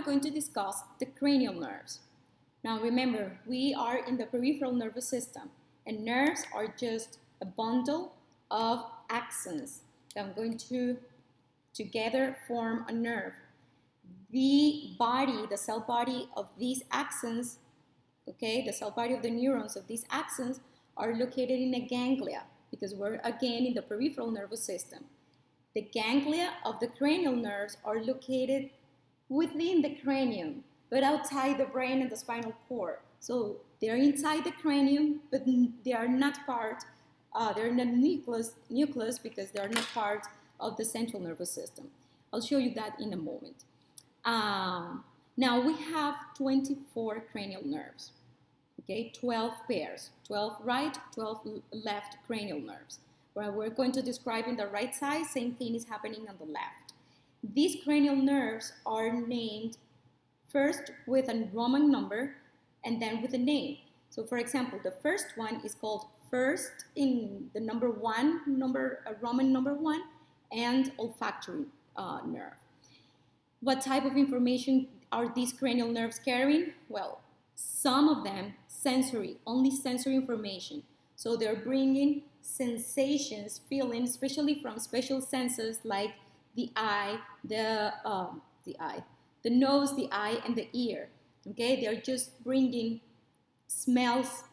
we're going to discuss the cranial nerves. Now remember, we are in the peripheral nervous system, and nerves are just a bundle of axons that I'm going to together form a nerve. The body, the cell body of these axons, okay, the cell body of the neurons of these axons are located in a ganglia, because we're again in the peripheral nervous system. The ganglia of the cranial nerves are located within the cranium, but outside the brain and the spinal cord. So they're inside the cranium, but they are not part, they're in the nucleus because they're not part of the central nervous system. I'll show you that in a moment. Now we have 24 cranial nerves, okay, 12 pairs, 12 right, 12 left cranial nerves. Where we're going to describe in the right side, same thing is happening on the left. These cranial nerves are named first with a Roman number and then with a name. So for example, the first one is called first in the Roman number 1, and olfactory nerve. What type of information are these cranial nerves carrying? Well, some of them sensory, only sensory information. So they're bringing sensations, feelings, especially from special senses like the eye, the nose, the eye, and the ear. Okay, they're just bringing smells,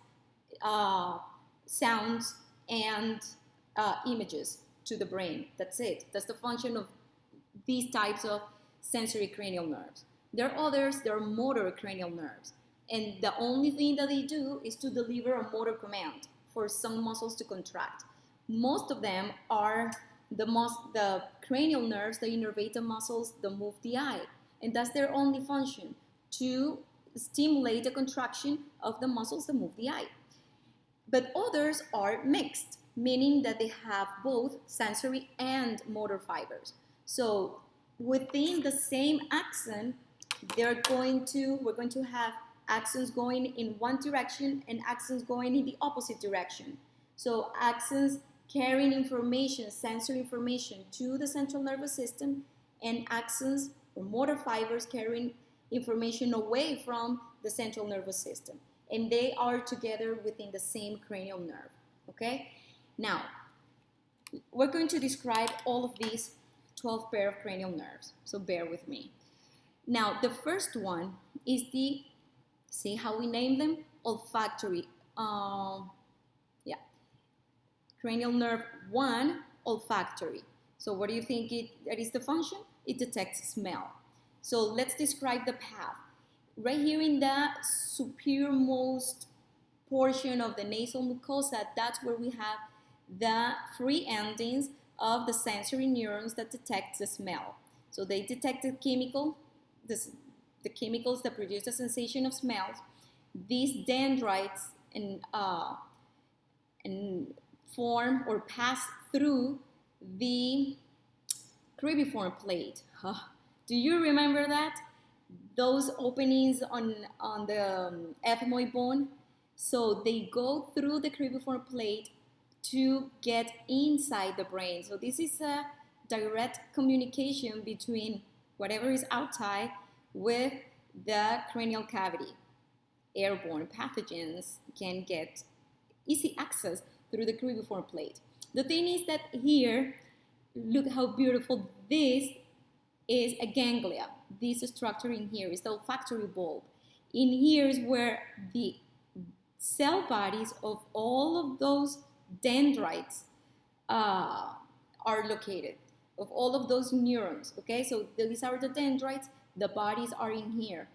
sounds, and images to the brain. That's it. That's the function of these types of sensory cranial nerves. There are others, there are motor cranial nerves. And the only thing that they do is to deliver a motor command for some muscles to contract. Most of them are the cranial nerves, the innervate the muscles that move the eye. And that's their only function, to stimulate the contraction of the muscles that move the eye. But others are mixed, meaning that they have both sensory and motor fibers. So within the same axon, we're going to have axons going in one direction and axons going in the opposite direction. So axons carrying information, sensory information to the central nervous system, and axons or motor fibers carrying information away from the central nervous system. And they are together within the same cranial nerve, okay? Now, we're going to describe all of these 12 pair of cranial nerves, so bear with me. Now, the first one is see how we name them? Olfactory. Cranial nerve 1, olfactory. So what do you think that is the function? It detects smell. So let's describe the path. Right here in the superiormost portion of the nasal mucosa, that's where we have the free endings of the sensory neurons that detect the smell. So they detect the chemicals that produce the sensation of smells. These dendrites and form or pass through the cribriform plate. Do you remember that? Those openings on the ethmoid bone? So they go through the cribriform plate to get inside the brain. So this is a direct communication between whatever is outside with the cranial cavity. Airborne pathogens can get easy access through the cribriform plate. The thing is that here, look how beautiful this is, a ganglia. This structure in here is the olfactory bulb. In here is where the cell bodies of all of those dendrites are located, of all of those neurons, okay? So these are the dendrites, the bodies are in here,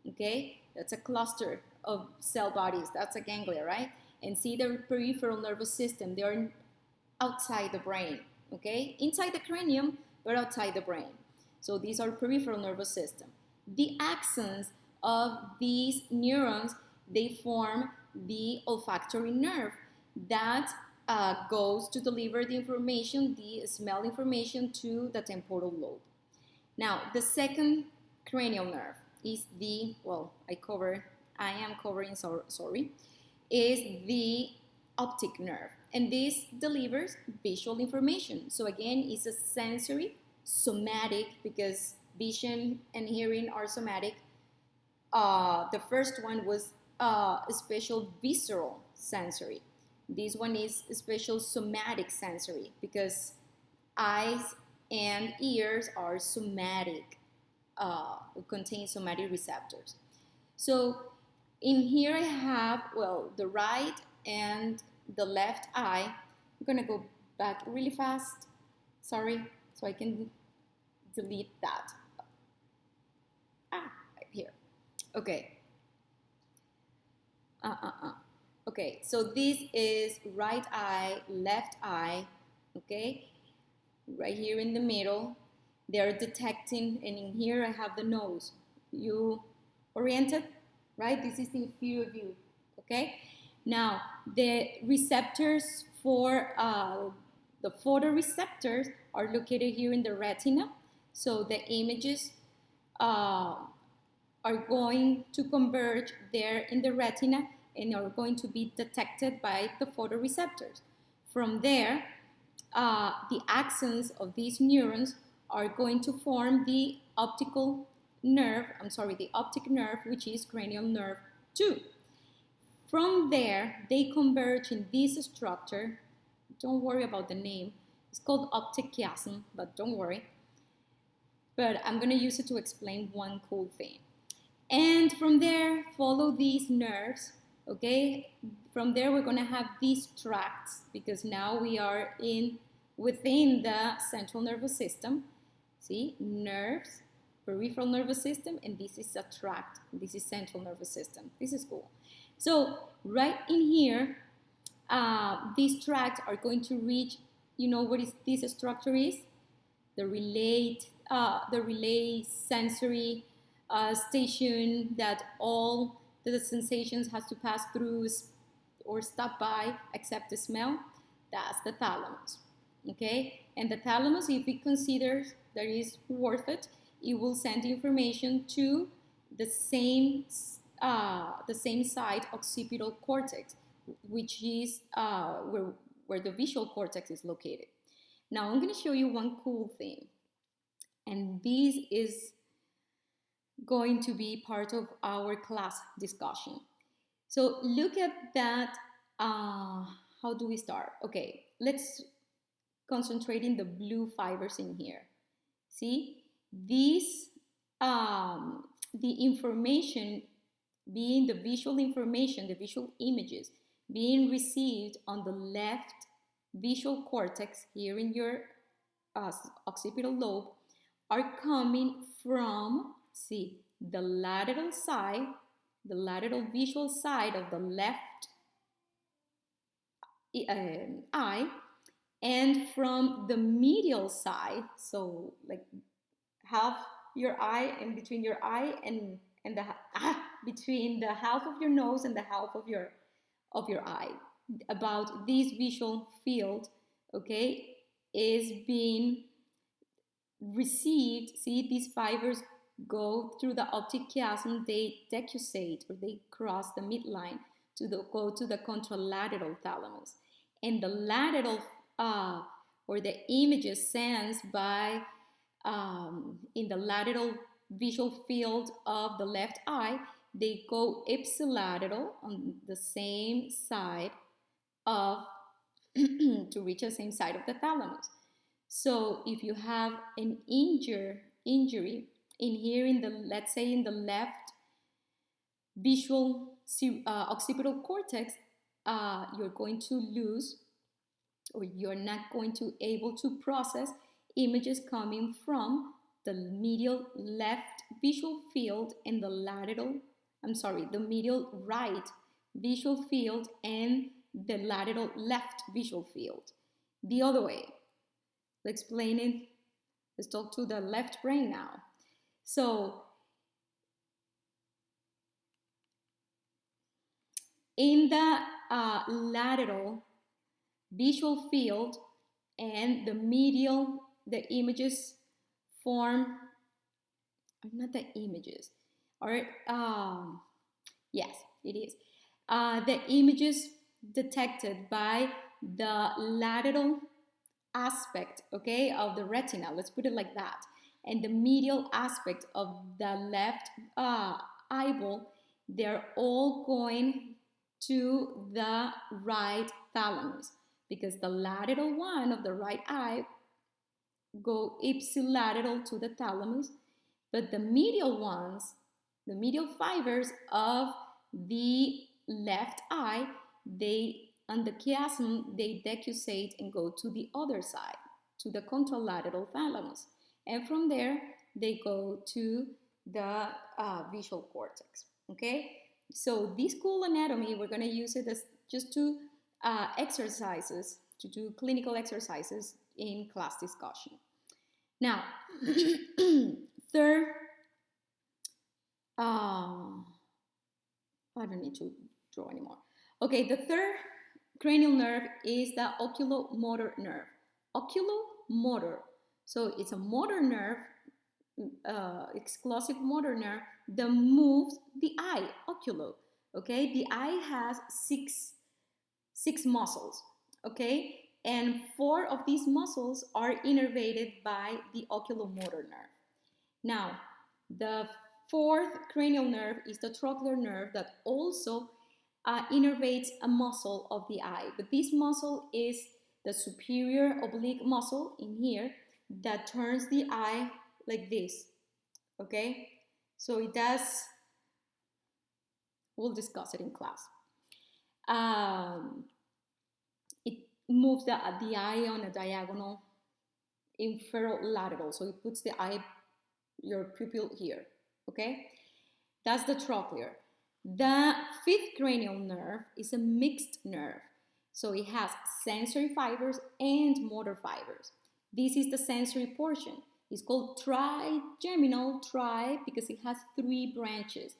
okay? That's a cluster of cell bodies, that's a ganglia, right? And see the peripheral nervous system, they're outside the brain, okay? Inside the cranium, but outside the brain. So these are peripheral nervous system. The axons of these neurons, they form the olfactory nerve that goes to deliver the information, the smell information, to the temporal lobe. Now, the second cranial nerve is is the optic nerve. And this delivers visual information. So again, it's a sensory, somatic, because vision and hearing are somatic. The first one was spatial visceral sensory. This one is spatial somatic sensory because eyes and ears are somatic, contain somatic receptors. So in here I have, well, the right and the left eye. I'm gonna go back really fast, sorry, so I can delete that. Right here. Okay. Okay, so this is right eye, left eye, okay? Right here in the middle. They're detecting, and in here I have the nose. You oriented, right? This is the inferior view, okay? Now, the receptors for the photoreceptors are located here in the retina. So the images are going to converge there in the retina and are going to be detected by the photoreceptors. From there, the axons of these neurons are going to form the optic nerve, which is cranial nerve 2. From there, they converge in this structure. Don't worry about the name. It's called optic chiasm, but don't worry. But I'm going to use it to explain one cool thing. And from there, follow these nerves, okay? From there, we're going to have these tracts because now we are within the central nervous system. See, nerves, peripheral nervous system, and this is a tract. This is central nervous system. This is cool. So right in here, these tracts are going to reach, you know what this structure is? The relay sensory station that all the sensations has to pass through or stop by except the smell. That's the thalamus, okay? And the thalamus, if it considers that is worth it, it will send information to the same side occipital cortex, which is where the visual cortex is located. Now I'm going to show you one cool thing, and this is going to be part of our class discussion. So look at that. How do we start? Okay, let's concentrate in the blue fibers in here. See, these the information being the visual information, the visual images being received on the left visual cortex here in your occipital lobe are coming from, see, the lateral side, the lateral visual side of the left eye, and from the medial side, so like half your eye and between your eye and the between the half of your nose and the half of your eye. About this visual field, okay, is being received. See, these fibers go through the optic chiasm, they decussate or they cross the midline to go to the contralateral thalamus. And the lateral or the images sensed by in the lateral visual field of the left eye, they go ipsilateral on the same side of to reach the same side of the thalamus. So if you have an injury in here in the, let's say in the left visual occipital cortex, you're going to lose, or you're not going to able to process images coming from the medial left visual field and the the medial right visual field and the lateral left visual field. The other way. Let's explain it. Let's talk to the left brain now. So in the lateral visual field and the medial, the images form, not the images, or yes, it is. The images detected by the lateral aspect, okay, of the retina, let's put it like that. and the medial aspect of the left eyeball, they're all going to the right thalamus, because the lateral one of the right eye go ipsilateral to the thalamus, but the medial ones, the medial fibers of the left eye, they on the chiasm, they decussate and go to the other side, to the contralateral thalamus, and from there they go to the visual cortex. Okay, so this cool anatomy, we're going to use it as just to exercises, to do clinical exercises in class discussion. Now, third, I don't need to draw anymore. Okay, the third cranial nerve is the oculomotor nerve. Oculomotor. So it's a motor nerve, exclusive motor nerve that moves the eye, oculo. Okay, the eye has six muscles. Okay, and 4 of these muscles are innervated by the oculomotor nerve. Now, the fourth cranial nerve is the trochlear nerve that also innervates a muscle of the eye. But this muscle is the superior oblique muscle in here that turns the eye like this. Okay? So it does, we'll discuss it in class. It moves the eye on a diagonal inferolateral. So it puts the eye, your pupil here. Okay? That's the trochlear. The fifth cranial nerve is a mixed nerve. So it has sensory fibers and motor fibers. This is the sensory portion. It's called trigeminal, because it has 3 branches,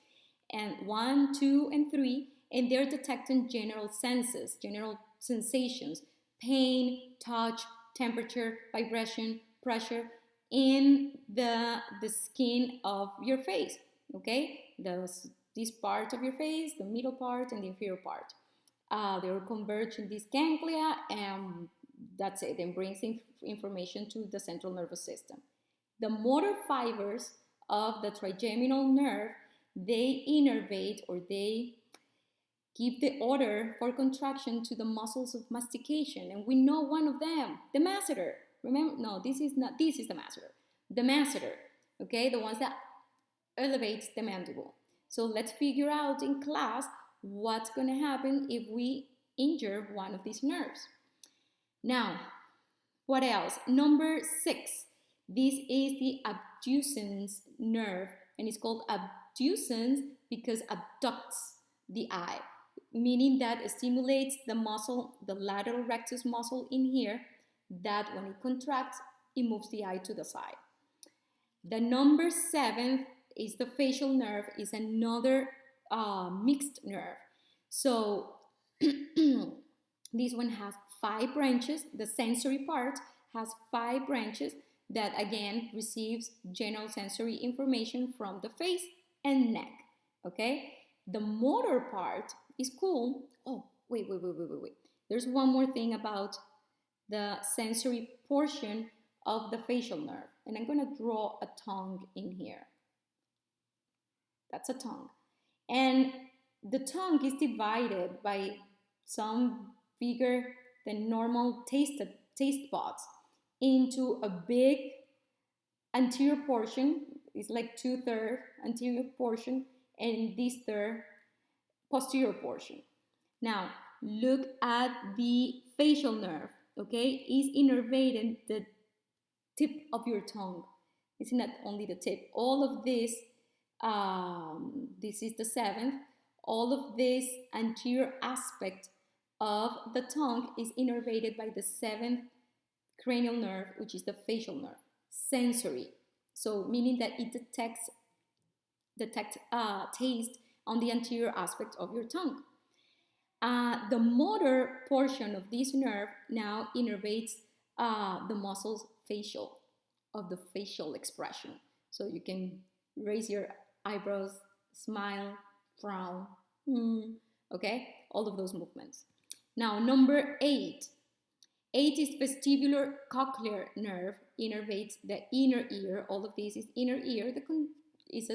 and 1, 2, and 3, and they're detecting general senses, general sensations, pain, touch, temperature, vibration, pressure in the skin of your face. Okay, this part of your face, the middle part, and the inferior part. They will converge in this ganglia, and that's it, and brings information to the central nervous system. The motor fibers of the trigeminal nerve, they innervate, or they give the order for contraction to the muscles of mastication, and we know one of them, the masseter. Remember, no, this is the masseter. The masseter, okay, the ones that elevates the mandible. So let's figure out in class what's going to happen if we injure one of these nerves. Now, what else? Number 6. This is the abducens nerve, and it's called abducens because abducts the eye, meaning that it stimulates the muscle, the lateral rectus muscle in here, that when it contracts, it moves the eye to the side. The number 7 is the facial nerve, is another mixed nerve. So this one has 5 branches. The sensory part has 5 branches that again receives general sensory information from the face and neck. Okay, the motor part is cool. Oh, wait. There's one more thing about the sensory portion of the facial nerve, and I'm going to draw a tongue in here. That's a tongue. And the tongue is divided by some bigger than normal taste buds into a big anterior portion. It's like 2/3 anterior portion, and this 1/3 posterior portion. Now, look at the facial nerve, okay? It's innervating the tip of your tongue. It's not only the tip. All of this, this is the 7th, all of this anterior aspect of the tongue is innervated by the 7th cranial nerve, which is the facial nerve, sensory. So meaning that it detects taste on the anterior aspect of your tongue. The motor portion of this nerve now innervates the muscles facial, of the facial expression. So you can raise your eyebrows, smile, frown, okay? All of those movements. Now, number 8. 8 is vestibular cochlear nerve. innervates the inner ear. All of this is inner ear. Is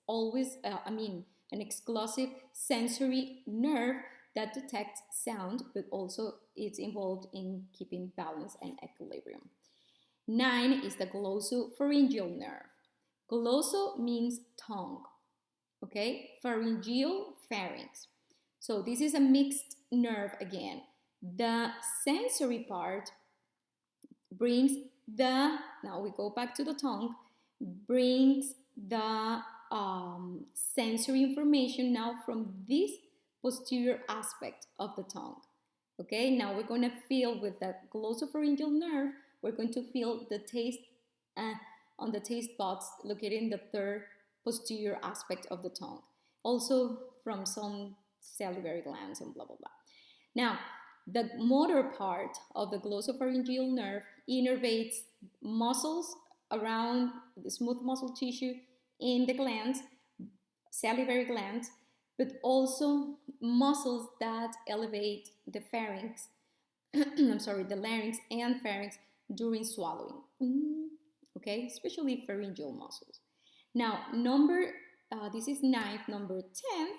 always, an exclusive sensory nerve that detects sound, but also it's involved in keeping balance and equilibrium. 9 is the glossopharyngeal nerve. Glosso means tongue, okay? Pharyngeal, pharynx. So this is a mixed nerve again. The sensory part brings now we go back to the tongue, brings the sensory information now from this posterior aspect of the tongue. Okay, now we're going to feel with the glossopharyngeal nerve, we're going to feel the taste on the taste buds located in the third posterior aspect of the tongue. Also from some salivary glands and blah, blah, blah. Now, the motor part of the glossopharyngeal nerve innervates muscles around the smooth muscle tissue in the glands, salivary glands, but also muscles that elevate the pharynx, the larynx and pharynx during swallowing. Okay, especially pharyngeal muscles. Now, this is 9th, number 10th.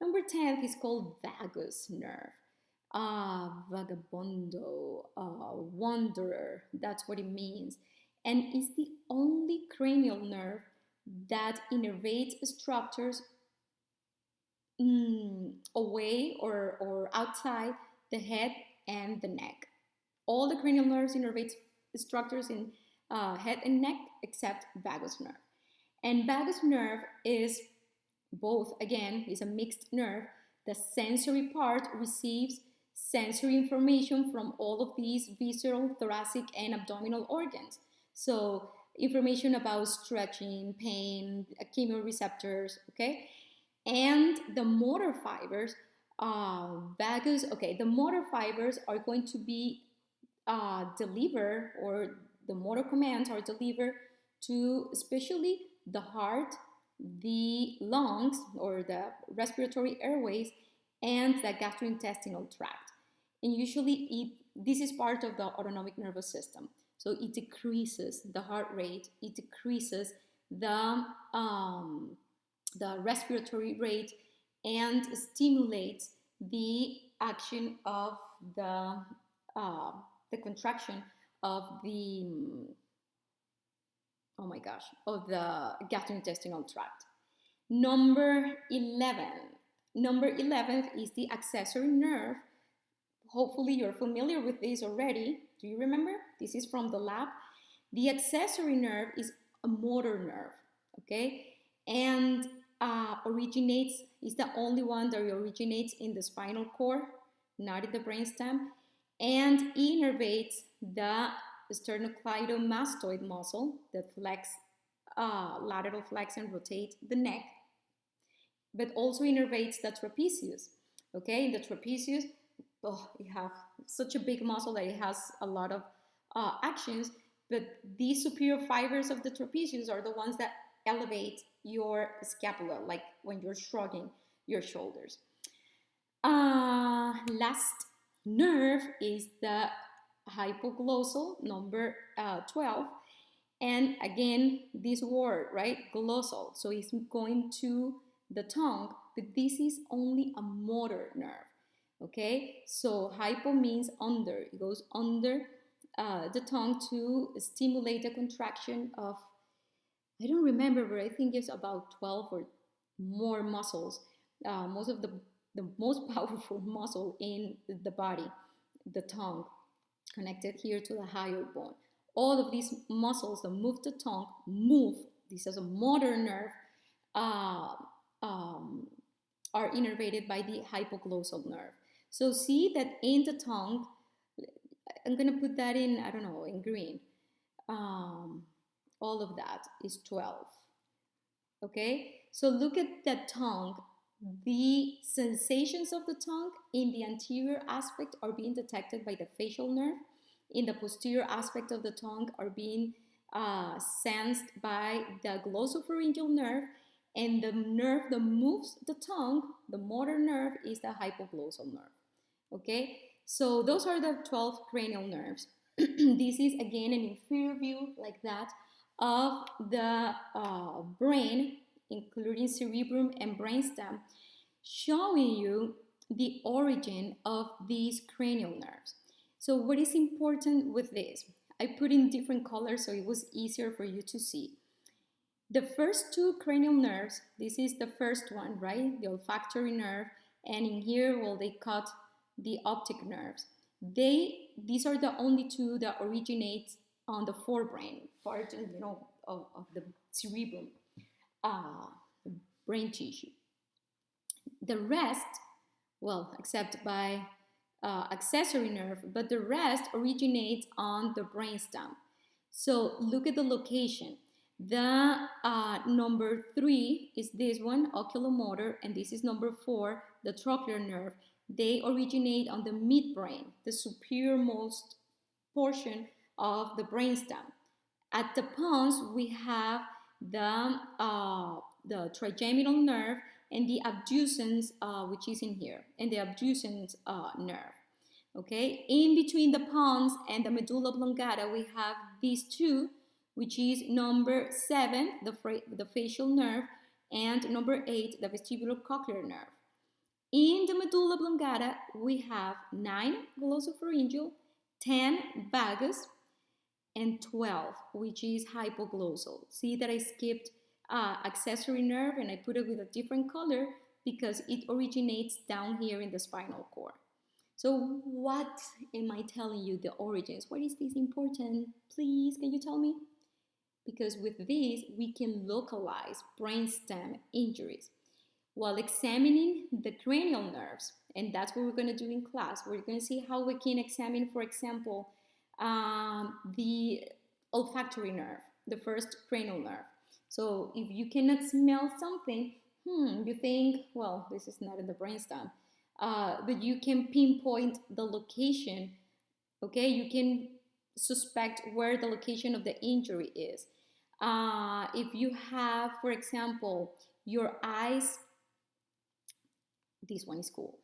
Number 10th is called vagus nerve. Vagabondo, wanderer, that's what it means. And it's the only cranial nerve that innervates structures away or outside the head and the neck. All the cranial nerves innervate structures in head and neck except vagus nerve. And vagus nerve is both, again, is a mixed nerve. The sensory part receives sensory information from all of these visceral, thoracic, and abdominal organs. So information about stretching, pain, chemoreceptors, okay? And the motor fibers, the motor fibers are going to be delivered, or the motor commands are delivered to especially the heart, the lungs, or the respiratory airways, and the gastrointestinal tract. And usually this is part of the autonomic nervous system. So it decreases the heart rate, it decreases the respiratory rate, and stimulates the action of the contraction of the of the gastrointestinal tract. Number 11th is the accessory nerve. Hopefully you're familiar with this already. Do you remember? This is from the lab. The accessory nerve is a motor nerve, okay? And is the only one that originates in the spinal cord, not in the brainstem, and innervates the sternocleidomastoid muscle that lateral flex and rotate the neck, but also innervates the trapezius. Okay, the trapezius, it has such a big muscle that it has a lot of actions, but these superior fibers of the trapezius are the ones that elevate your scapula, like when you're shrugging your shoulders. Last nerve is the hypoglossal, number 12. And again, this word, right? Glossal. So it's going to the tongue, but this is only a motor nerve. Okay? So hypo means under. It goes under the tongue to stimulate the contraction of, I don't remember, but I think it's about 12 or more muscles. Most of the most powerful muscle in the body, the tongue, connected here to the hyoid bone. All of these muscles that move the tongue this is a motor nerve, are innervated by the hypoglossal nerve. So see that in the tongue, I'm going to put that in, I don't know, in green. All of that is 12. Okay, so look at the tongue. The sensations of the tongue in the anterior aspect are being detected by the facial nerve. In the posterior aspect of the tongue are being sensed by the glossopharyngeal nerve, and the nerve that moves the tongue, the motor nerve, is the hypoglossal nerve. Okay, so those are the 12 cranial nerves. This is again an inferior view like that of the brain, including cerebrum and brainstem, showing you the origin of these cranial nerves. So what is important with this? I put in different colors so it was easier for you to see. The first two cranial nerves, this is the first one, right? The olfactory nerve, and in here, well, they cut the optic nerves. These are the only two that originate on the forebrain part, of the cerebrum, brain tissue. The rest, well, except by accessory nerve, but the rest originates on the brainstem. So look at the location. The number 3 is this one, oculomotor, and this is number 4, the trochlear nerve. They originate on the midbrain, the superiormost portion of the brainstem. At the pons, we have the trigeminal nerve and the abducens, which is in here, and the abducens nerve. Okay, in between the pons and the medulla oblongata, we have these two, which is number 7, the facial nerve, and number 8, the vestibulocochlear nerve. In the medulla oblongata, we have 9 glossopharyngeal, 10 vagus, and 12, which is hypoglossal. See that I skipped accessory nerve and I put it with a different color because it originates down here in the spinal cord. So what am I telling you the origins? Why is this important? Please, can you tell me? Because with this, we can localize brainstem injuries while examining the cranial nerves. And that's what we're going to do in class. We're going to see how we can examine, for example, the olfactory nerve, the first cranial nerve. So if you cannot smell something, you think, well, this is not in the brainstem, but you can pinpoint the location, okay? You can suspect where the location of the injury is. If you have, for example, your eyes, this one is cool.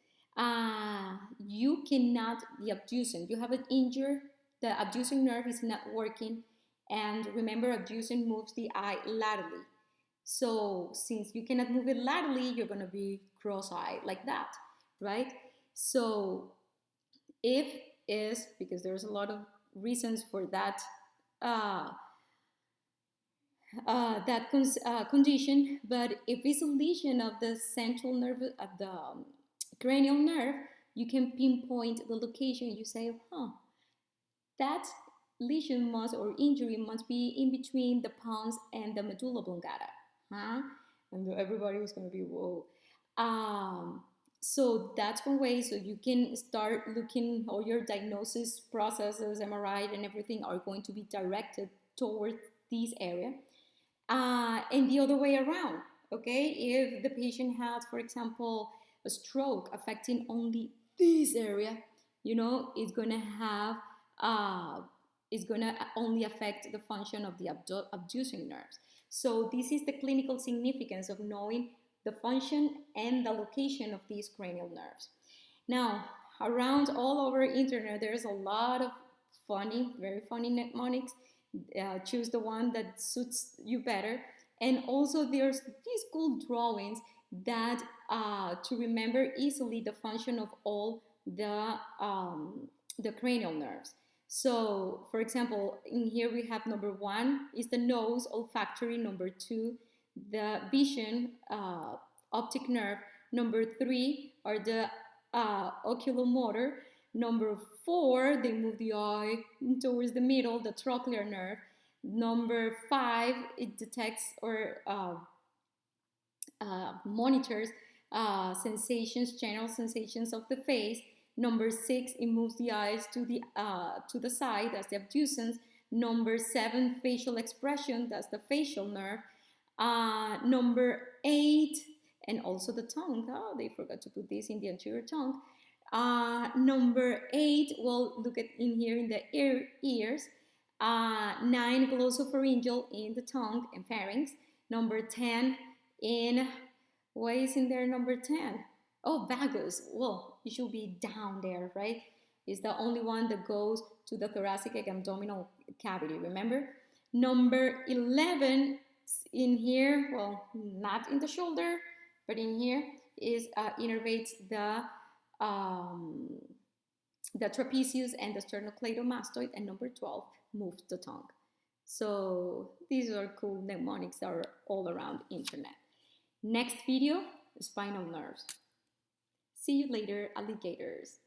You cannot, the abducen, you have an injury, the abducen nerve is not working, and remember, abducen moves the eye laterally. So since you cannot move it laterally, you're going to be cross-eyed like that, right? So if is, because there's a lot of reasons for that condition, but if it's a lesion of the central nerve, of the cranial nerve, you can pinpoint the location. You say, that lesion must, or injury must be in between the pons and the medulla oblongata, and everybody was going to be, whoa. So that's one way. So you can start looking, all your diagnosis processes, MRI and everything are going to be directed towards this area. And the other way around, okay? If the patient has, for example, a stroke affecting only this area, it's going to have, it's going to only affect the function of the abducing nerves. So this is the clinical significance of knowing the function and the location of these cranial nerves. Now, around all over internet, there's a lot of very funny mnemonics. Choose the one that suits you better. And also there's these cool drawings that to remember easily the function of all the cranial nerves. So, for example, in here we have number 1 is the nose, olfactory. Number 2, the vision, optic nerve. Number 3 are the oculomotor. Number 4, they move the eye towards the middle, the trochlear nerve. Number 5, it detects or monitors sensations, general sensations of the face. Number 6, it moves the eyes to the side, that's the abducens. Number 7, facial expression, that's the facial nerve. Number 8, and also the tongue. Oh, they forgot to put this in the anterior tongue. Number 8, well, look at in here in the ears. 9, glossopharyngeal in the tongue and pharynx. Number 10 in, what is in there number 10? Oh, vagus. Well, it should be down there, right? It's the only one that goes to the thoracic and abdominal cavity, remember? Number 11 in here, well, not in the shoulder, but in here is innervates the trapezius and the sternocleidomastoid, and number 12 moves the tongue. So these are cool mnemonics that are all around internet. Next video, spinal nerves. See you later, alligators.